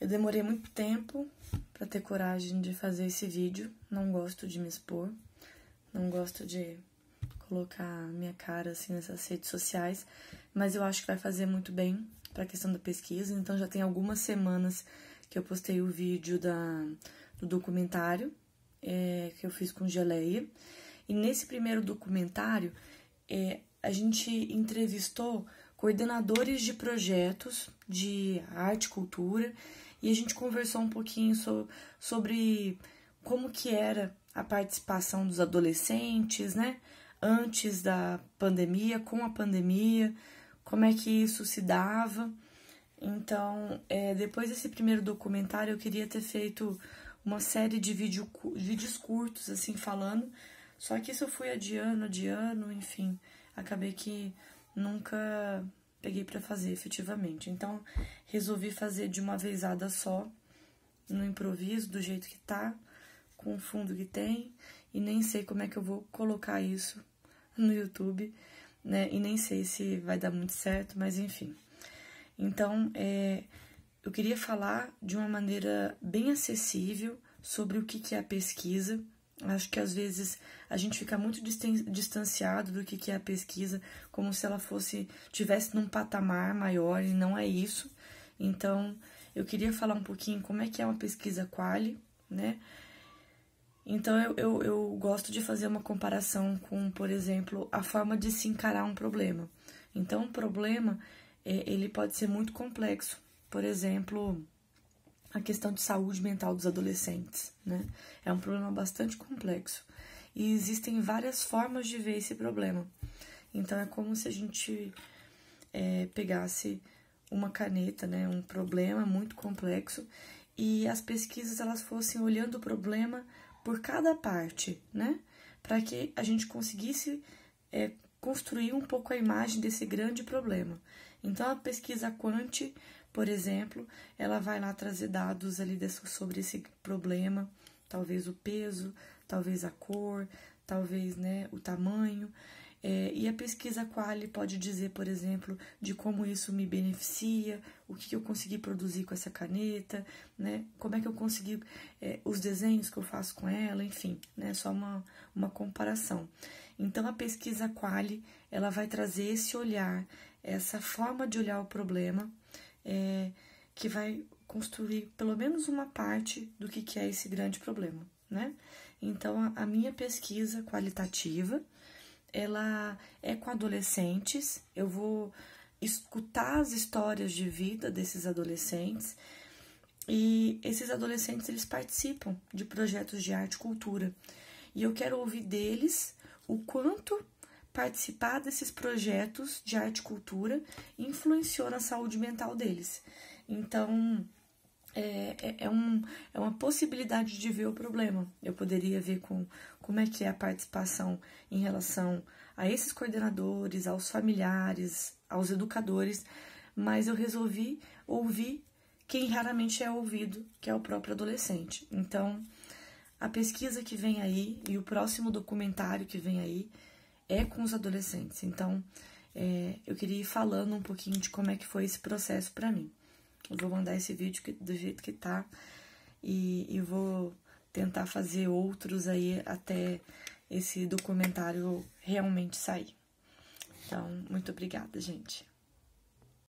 Eu demorei muito tempo para ter coragem de fazer esse vídeo. Não gosto de me expor, não gosto de colocar minha cara assim nessas redes sociais, mas eu acho que vai fazer muito bem para a questão da pesquisa. Então já tem algumas semanas que eu postei o vídeo do documentário que eu fiz com Geleia. E nesse primeiro documentário a gente entrevistou coordenadores de projetos de arte e cultura e a gente conversou um pouquinho sobre como que era a participação dos adolescentes, né? Antes da pandemia, com a pandemia, como é que isso se dava. Então, depois desse primeiro documentário, eu queria ter feito uma série de vídeos curtos, assim, falando, só que isso eu fui adiando, enfim, acabei que nunca peguei para fazer efetivamente. Então, resolvi fazer de uma vezada só, no improviso, do jeito que tá, com o fundo que tem, e nem sei como é que eu vou colocar isso no YouTube, né? E nem sei se vai dar muito certo, mas enfim. Então, eu queria falar de uma maneira bem acessível sobre o que é a pesquisa. Acho que às vezes a gente fica muito distanciado do que é a pesquisa, como se ela tivesse num patamar maior, e não é isso. Então, eu queria falar um pouquinho como é que é uma pesquisa quali, né? Então, eu gosto de fazer uma comparação com, por exemplo, a forma de se encarar um problema. Então, um problema, ele pode ser muito complexo. Por exemplo, a questão de saúde mental dos adolescentes, né? É um problema bastante complexo. E existem várias formas de ver esse problema. Então, é como se a gente pegasse uma caneta, né? Um problema muito complexo, e as pesquisas elas fossem olhando o problema por cada parte, né? Para que a gente conseguisse construir um pouco a imagem desse grande problema. Então, a pesquisa quant, por exemplo, ela vai lá trazer dados ali sobre esse problema, talvez o peso, talvez a cor, talvez, né, o tamanho. E a pesquisa quali pode dizer, por exemplo, de como isso me beneficia, o que eu consegui produzir com essa caneta, né? Como é que eu consegui os desenhos que eu faço com ela, enfim, né? Só uma comparação. Então, a pesquisa quali, ela vai trazer esse olhar, essa forma de olhar o problema, que vai construir pelo menos uma parte do que é esse grande problema, né? Então, a minha pesquisa qualitativa, ela é com adolescentes. Eu vou escutar as histórias de vida desses adolescentes, e esses adolescentes, eles participam de projetos de arte e cultura, e eu quero ouvir deles o quanto participar desses projetos de arte e cultura influenciou na saúde mental deles. Então, é uma possibilidade de ver o problema. Eu poderia ver como é que é a participação em relação a esses coordenadores, aos familiares, aos educadores, mas eu resolvi ouvir quem raramente é ouvido, que é o próprio adolescente. Então, a pesquisa que vem aí e o próximo documentário que vem aí é com os adolescentes. Então, eu queria ir falando um pouquinho de como é que foi esse processo para mim. Eu vou mandar esse vídeo do jeito que tá, e vou tentar fazer outros aí até esse documentário realmente sair. Então, muito obrigada, gente.